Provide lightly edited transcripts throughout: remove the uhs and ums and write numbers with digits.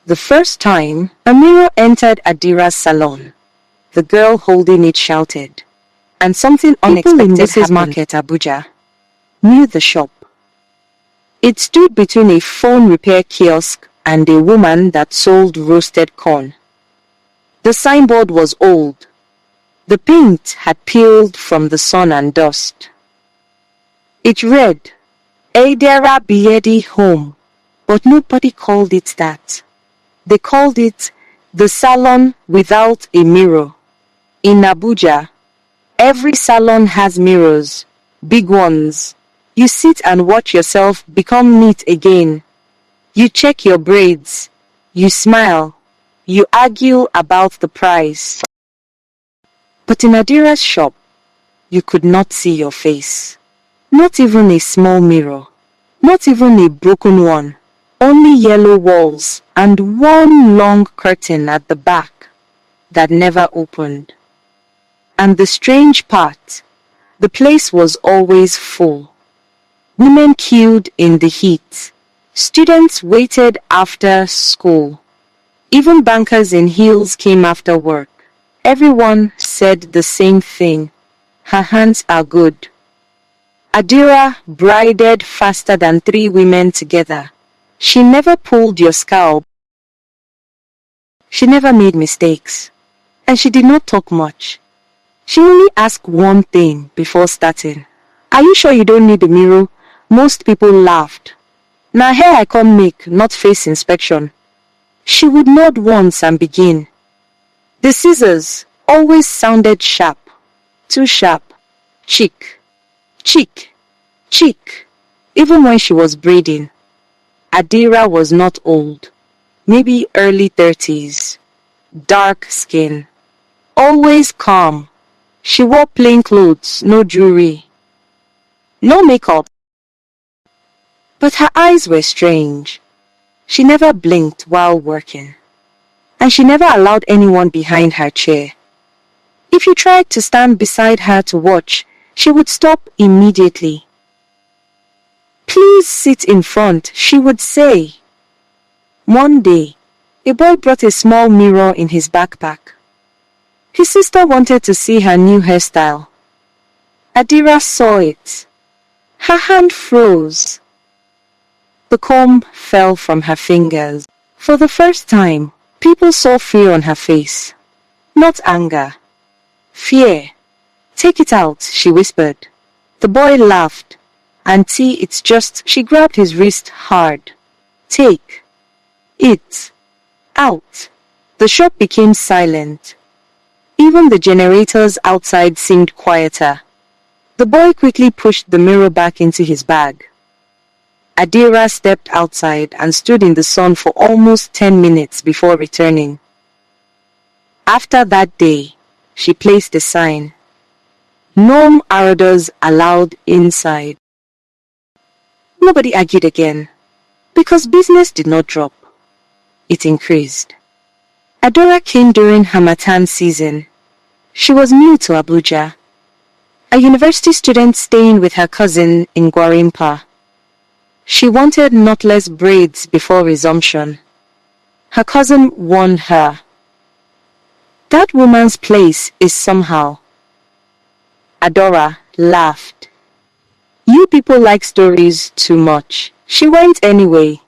The first time a mirror entered Adira's salon, the girl holding it shouted, and something unexpected happened. People in Market, Abuja, knew the shop. It stood between a phone repair kiosk and a woman that sold roasted corn. The signboard was old. The paint had peeled from the sun and dust. It read, Adira Biedi Home, but nobody called it that. They called it the salon without a mirror. In Abuja, every salon has mirrors, big ones. You sit and watch yourself become neat again. You check your braids. You smile. You argue about the price. But in Adira's shop, you could not see your face. Not even a small mirror. Not even a broken one. Only yellow walls and one long curtain at the back that never opened. And the strange part, the place was always full. Women queued in the heat. Students waited after school. Even bankers in heels came after work. Everyone said the same thing. Her hands are good. Adira braided faster than 3 women together. She never pulled your scalp. She never made mistakes. And she did not talk much. She only asked one thing before starting. Are you sure you don't need a mirror? Most people laughed. Now here I come make, not face inspection. She would nod once and begin. The scissors always sounded sharp. Too sharp. Cheek. Cheek. Cheek. Even when she was braiding. Adira was not old. Maybe early 30s. Dark skin. Always calm. She wore plain clothes, no jewelry. No makeup. But her eyes were strange. She never blinked while working. And she never allowed anyone behind her chair. If you tried to stand beside her to watch, she would stop immediately. Please sit in front, she would say. One day, a boy brought a small mirror in his backpack. His sister wanted to see her new hairstyle. Adira saw it. Her hand froze. The comb fell from her fingers. For the first time, people saw fear on her face. Not anger. Fear. Take it out, she whispered. The boy laughed. Auntie, it's just... She grabbed his wrist hard. Take it out. The shop became silent. Even the generators outside seemed quieter. The boy quickly pushed the mirror back into his bag. Adira stepped outside and stood in the sun for almost 10 minutes before returning. After that day, she placed a sign. No marauders allowed inside. Nobody argued again, because business did not drop. It increased. Adora came during Harmattan season. She was new to Abuja, a university student staying with her cousin in Gwarimpa. She wanted knotless braids before resumption. Her cousin warned her. That woman's place is somehow. Adora laughed. You people like stories too much. She went anyway.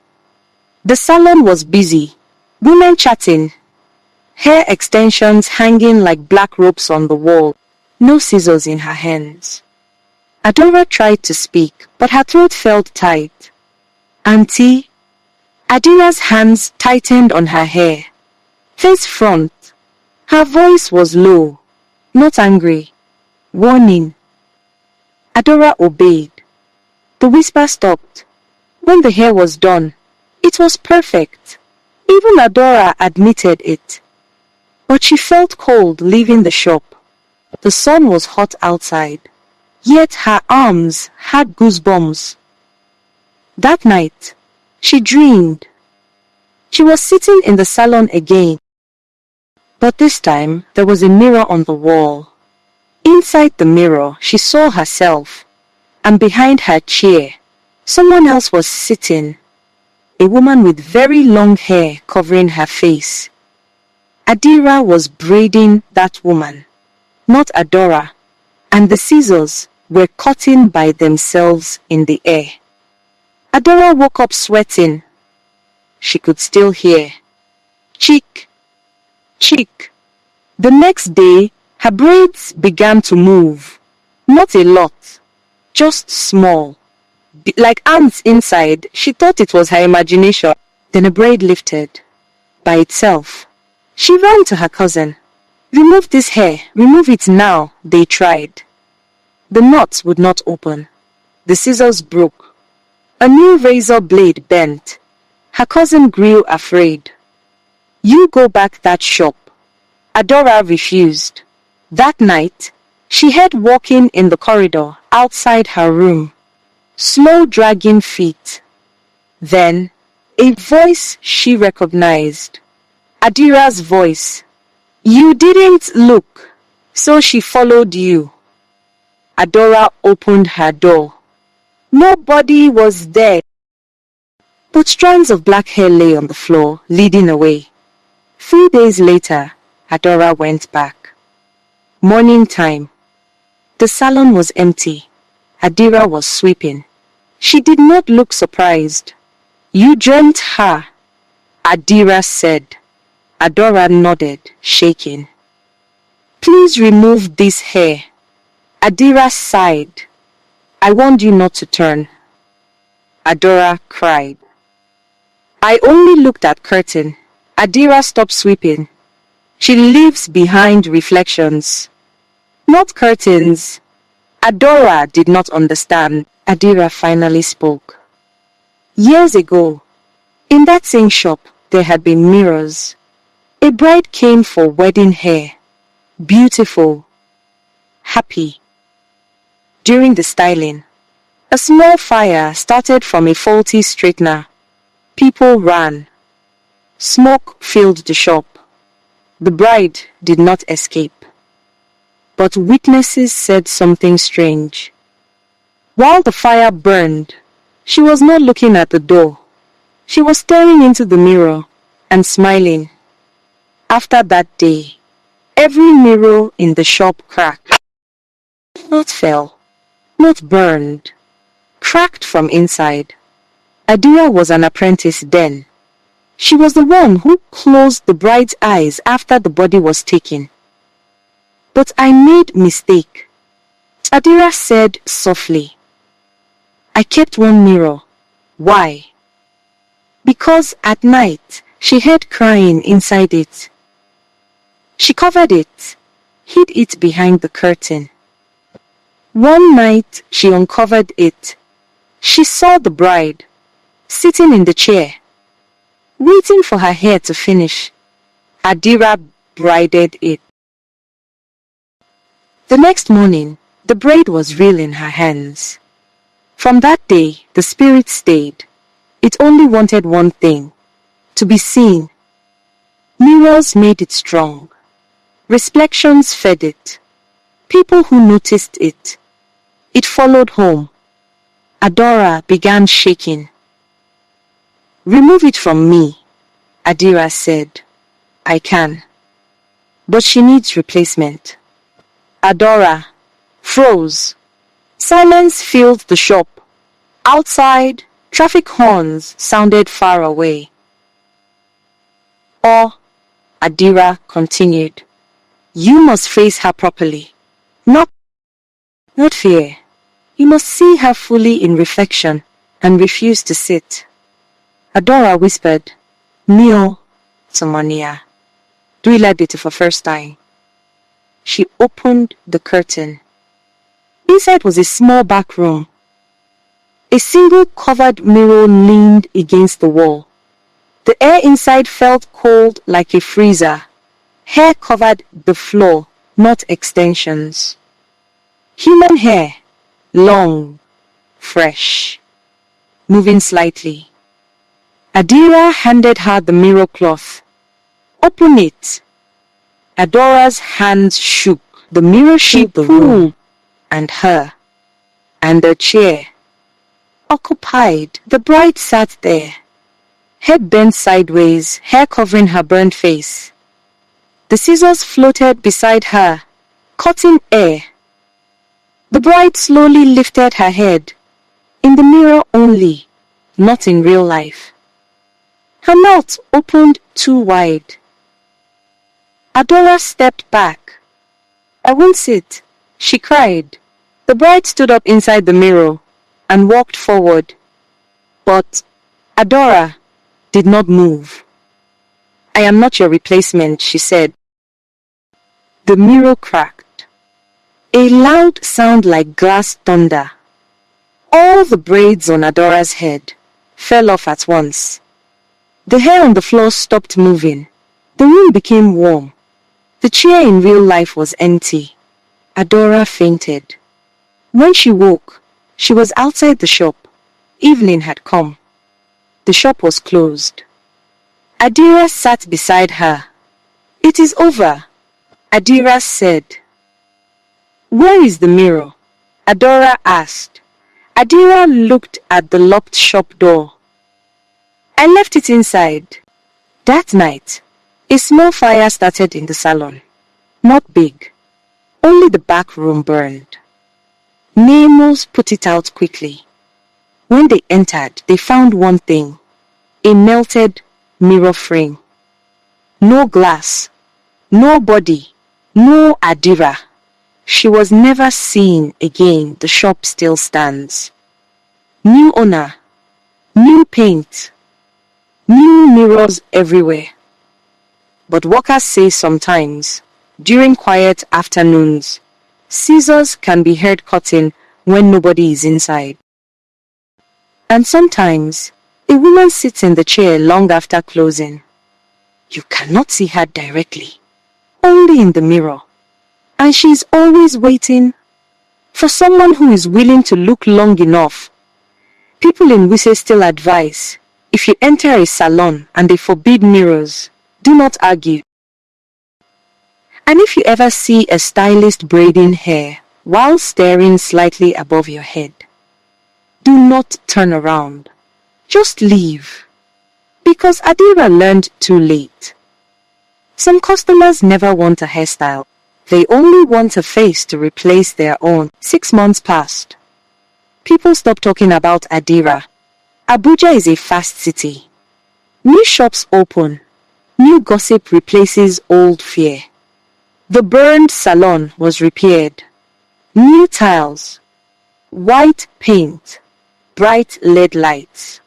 The salon was busy. Women chatting. Hair extensions hanging like black ropes on the wall. No scissors in her hands. Adora tried to speak, but her throat felt tight. Auntie, Adira's hands tightened on her hair. Face front. Her voice was low, not angry. Warning. Adora obeyed. The whisper stopped. When the hair was done, it was perfect. Even Adora admitted it. But she felt cold leaving the shop. The sun was hot outside, yet her arms had goosebumps. That night, she dreamed. She was sitting in the salon again. But this time, there was a mirror on the wall. Inside the mirror, she saw herself. And behind her chair, someone else was sitting. a woman with very long hair covering her face. Adira was braiding that woman, not Adora, and the scissors were cutting by themselves in the air. Adora woke up sweating. She could still hear, "Cheek, cheek." The next day, her braids began to move. Not a lot, just small. Like ants inside, she thought it was her imagination. Then a braid lifted by itself. She ran to her cousin. "Remove this hair, remove it now," they tried. The knot would not open. The scissors broke. A new razor blade bent. Her cousin grew afraid. "You go back that shop." Adora refused. That night, she heard walking in the corridor outside her room. Slow dragging feet. Then, a voice she recognized. Adira's voice. "You didn't look, so she followed you." Adora opened her door. Nobody was there, but strands of black hair lay on the floor, leading away. 3 days later, Adora went back. Morning time. The salon was empty. Adira was sweeping. She did not look surprised. "You dreamt her," Adira said. Adora nodded, shaking. "Please remove this hair." Adira sighed. "I warned you not to turn." Adora cried. "I only looked at curtain." Adira stopped sweeping. She leaves behind reflections, not curtains. Adora did not understand. Adira finally spoke. Years ago, in that same shop, there had been mirrors. A bride came for wedding hair. Beautiful. Happy. During the styling, a small fire started from a faulty straightener. People ran. Smoke filled the shop. The bride did not escape. But witnesses said something strange. While the fire burned, she was not looking at the door. She was staring into the mirror and smiling. After that day, every mirror in the shop cracked. Not fell, not burned, cracked from inside. Adira was an apprentice then. She was the one who closed the bride's eyes after the body was taken. "But I made mistake," Adira said softly. "I kept one mirror." "Why?" "Because at night she heard crying inside it. She covered it, hid it behind the curtain. One night she uncovered it. She saw the bride, sitting in the chair, waiting for her hair to finish. Adira braided it. The next morning, the braid was real in her hands. From that day, the spirit stayed. It only wanted one thing, to be seen. Mirrors made it strong. Reflections fed it. People who noticed it. It followed home. Adora began shaking. "Remove it from me," Adira said. "I can. But she needs replacement." Adora froze. Silence filled the shop. Outside, traffic horns sounded far away. "Or," Adira continued, "you must face her properly. Not fear. You must see her fully in reflection and refuse to sit." Adora whispered, "Mio, Somonia. Do you like it for first time?" She opened the curtain. Inside was a small back room. A single covered mirror leaned against the wall. The air inside felt cold like a freezer. Hair covered the floor, not extensions. Human hair, long, fresh, moving slightly. Adira handed her the mirror cloth. "Open it." Adora's hands shook. The mirror shook the room, and her, and the chair. Occupied, the bride sat there. head bent sideways, hair covering her burned face. The scissors floated beside her, cutting air. The bride slowly lifted her head, in the mirror only, not in real life. Her mouth opened too wide. Adora stepped back. "I won't sit," she cried. The bride stood up inside the mirror and walked forward. But Adora did not move. "I am not your replacement," she said. The mirror cracked. A loud sound like glass thunder. All the braids on Adora's head fell off at once. The hair on the floor stopped moving. The room became warm. The chair in real life was empty. Adora fainted. When she woke, she was outside the shop. Evening had come. The shop was closed. Adira sat beside her. "It is over," Adira said. "Where is the mirror?" Adora asked. Adira looked at the locked shop door. "I left it inside." That night, a small fire started in the salon. Not big. Only the back room burned. Nemos put it out quickly. When they entered, they found one thing: a melted mirror frame. No glass, no body, no Adira. She was never seen again. The shop still stands. New owner, new paint, new mirrors everywhere. But workers say sometimes, during quiet afternoons, scissors can be heard cutting when nobody is inside. And sometimes, a woman sits in the chair long after closing. You cannot see her directly, only in the mirror. And she is always waiting for someone who is willing to look long enough. People in Wuse still advise, if you enter a salon and they forbid mirrors, do not argue. And if you ever see a stylist braiding hair while staring slightly above your head, do not turn around. Just leave. Because Adira learned too late. Some customers never want a hairstyle. They only want a face to replace their own. 6 months passed. People stopped talking about Adira. Abuja is a fast city. New shops open. New gossip replaces old fear. The burned salon was repaired. New tiles, white paint, bright LED lights.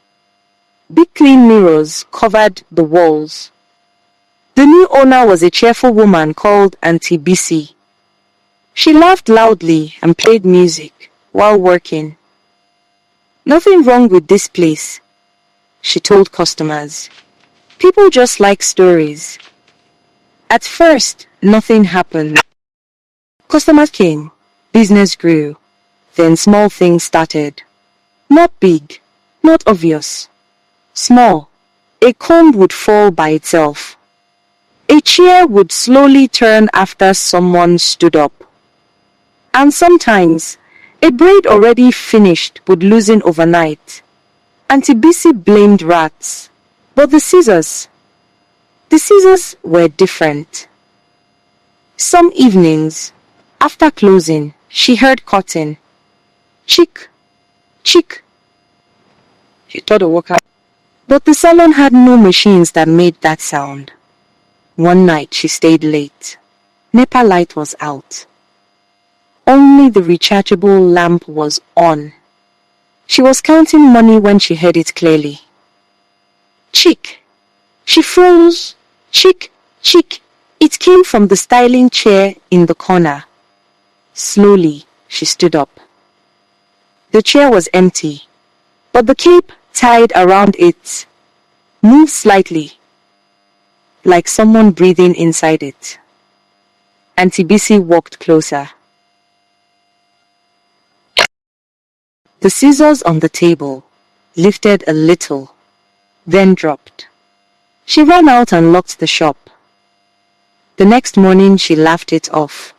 Big clean mirrors covered the walls. The new owner was a cheerful woman called Auntie Bisi. She laughed loudly and played music while working. "Nothing wrong with this place," she told customers. "People just like stories." At first, nothing happened. Customers came, business grew, then small things started. Not big, not obvious. Small. A comb would fall by itself. A chair would slowly turn after someone stood up. And sometimes, a braid already finished would loosen overnight. Auntie Bisi blamed rats. But the scissors were different. Some evenings, after closing, she heard cutting. Chick, chick. She thought a worker. But the salon had no machines that made that sound. One night she stayed late. NEPA light was out. Only the rechargeable lamp was on. She was counting money when she heard it clearly. Chick. She froze. Chick, chick. It came from the styling chair in the corner. Slowly, she stood up. The chair was empty, but the cape tied around it moved slightly, like someone breathing inside it. Auntie Bisi walked closer. The scissors on the table lifted a little, then dropped. She ran out and locked the shop. The next morning she laughed it off.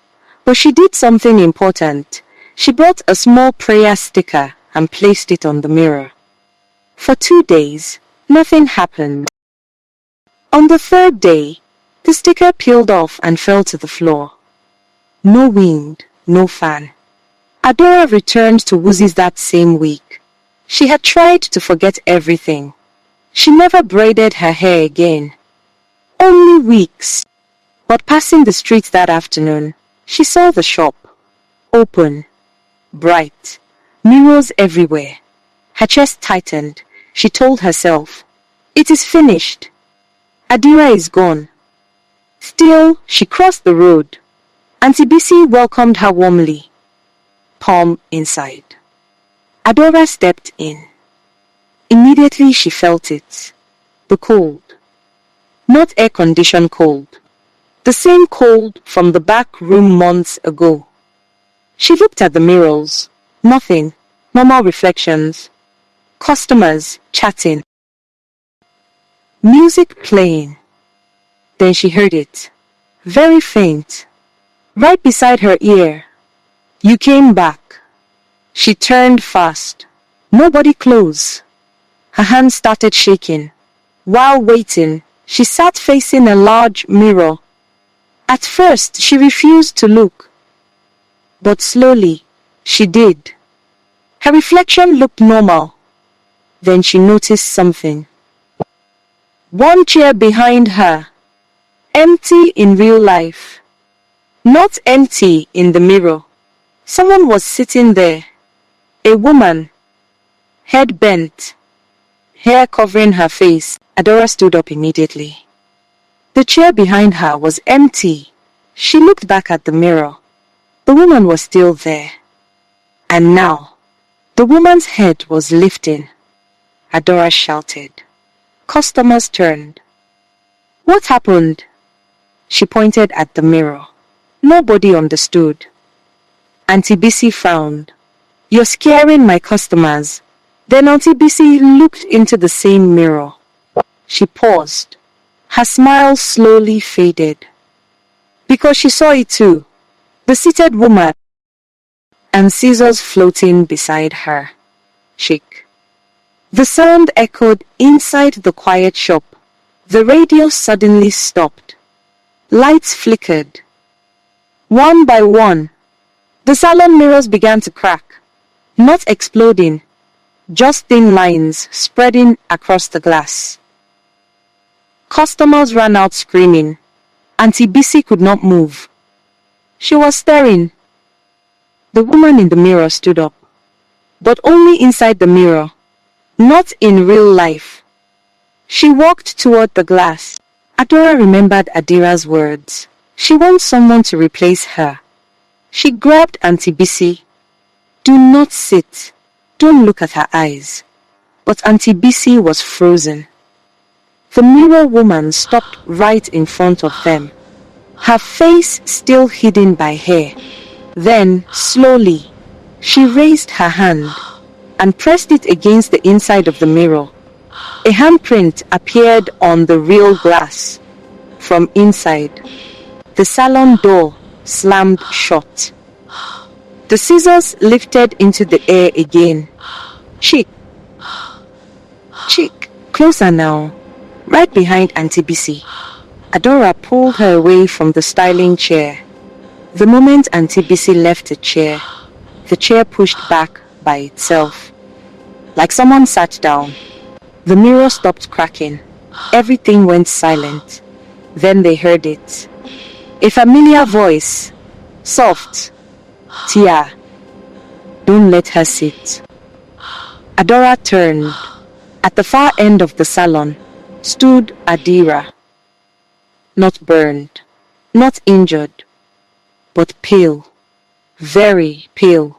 But she did something important. She bought a small prayer sticker and placed it on the mirror. For 2 days, Nothing happened. On the third day, the sticker peeled off and fell to the floor. No wind, no fan. Adora returned to Wuse's that same week. She had tried to forget everything. She never braided her hair again. Only weeks. But passing the street that afternoon, she saw the shop. Open. Bright. Mirrors everywhere. Her chest tightened. She told herself, "It is finished. Adira is gone." Still, she crossed the road. Auntie Bisi welcomed her warmly. Palm inside. Adora stepped in. Immediately she felt it. The cold. Not air-conditioned cold. The same cold from the back room months ago. She looked at the mirrors. Nothing. Normal reflections. Customers chatting. Music playing. Then she heard it. Very faint. Right beside her ear. "You came back." She turned fast. Nobody close. Her hands started shaking. While waiting, she sat facing a large mirror. At first, she refused to look. But slowly, she did. Her reflection looked normal. Then she noticed something. One chair behind her. Empty in real life. Not empty in the mirror. Someone was sitting there. A woman. Head bent. Hair covering her face. Adora stood up immediately. The chair behind her was empty. She looked back at the mirror. The woman was still there. And now, the woman's head was lifting. Adora shouted. Customers turned. What happened? She pointed at the mirror. Nobody understood. Auntie Bisi frowned. You're scaring my customers. Then Auntie Bisi looked into the same mirror. She paused. Her smile slowly faded. Because she saw it too. The seated woman and scissors floating beside her. Shake. The sound echoed inside the quiet shop. The radio suddenly stopped. Lights flickered. One by one, the salon mirrors began to crack. Not exploding, just thin lines spreading across the glass. Customers ran out screaming. Auntie Bisi could not move. She was staring. The woman in the mirror stood up. But only inside the mirror, not in real life. She walked toward the glass. Adora remembered Adira's words. She wants someone to replace her. She grabbed Auntie Bisi. Do not sit. Don't look at her eyes. But Auntie Bisi was frozen. The mirror woman stopped right in front of them. Her face still hidden by hair. Then, slowly, she raised her hand and pressed it against the inside of the mirror. A handprint appeared on the real glass. From inside, the salon door slammed shut. The scissors lifted into the air again. Chick. Chick. Closer now. Right behind Auntie Bisi. Adora pulled her away from the styling chair. The moment Auntie Bisi left the chair pushed back by itself. Like someone sat down. The mirror stopped cracking. Everything went silent. Then they heard it. A familiar voice. Soft. Tia. Don't let her sit. Adora turned. At the far end of the salon stood Adira. Not burned. Not injured. But pale. Very pale.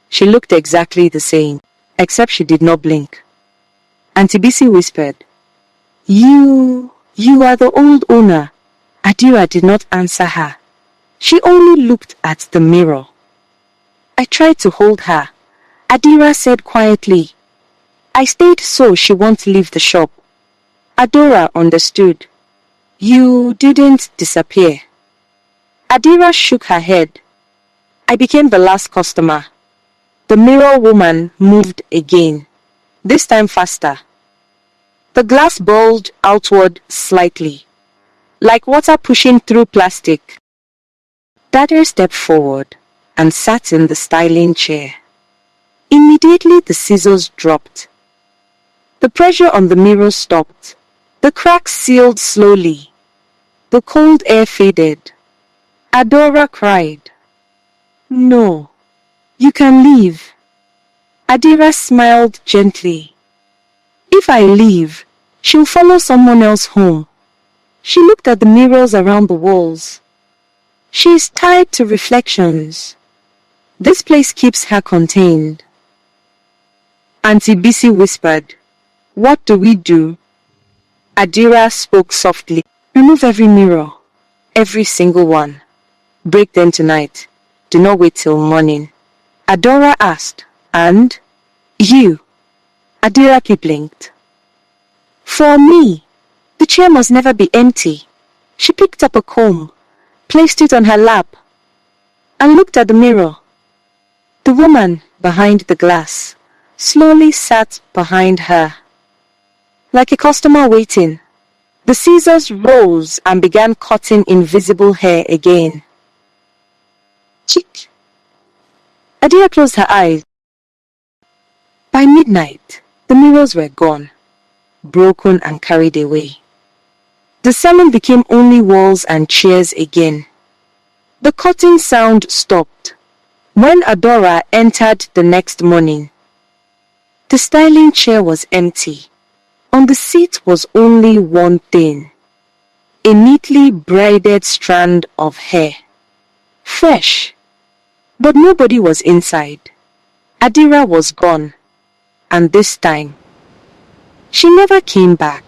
She looked exactly the same, except she did not blink. Auntie Bisi whispered, You are the old owner. Adira did not answer her. She only looked at the mirror. I tried to hold her. Adira said quietly, I stayed so she won't leave the shop. Adora understood. You didn't disappear. Adira shook her head. I became the last customer. The mirror woman moved again, this time faster. The glass bulged outward slightly, like water pushing through plastic. Adira stepped forward and sat in the styling chair. Immediately the scissors dropped. The pressure on the mirror stopped. The cracks sealed slowly. The cold air faded. Adora cried. "No, you can leave." Adira smiled gently. "If I leave, she'll follow someone else home." She looked at the mirrors around the walls. "She is tied to reflections. This place keeps her contained." Auntie Bisi whispered, "What do we do?" Adira spoke softly. "Remove every mirror. Every single one. Break them tonight. Do not wait till morning." Adora asked, "And you?" Adira blinked. "For me, the chair must never be empty." She picked up a comb, placed it on her lap, and looked at the mirror. The woman behind the glass slowly sat behind her, like a customer waiting. The scissors rose and began cutting invisible hair again. Chick. Adira closed her eyes. By midnight, the mirrors were gone, broken and carried away. The salon became only walls and chairs again. The cutting sound stopped. When Adora entered the next morning, the styling chair was empty. On the seat was only one thing: a neatly braided strand of hair. Fresh, but nobody was inside. Adira was gone, and this time, she never came back.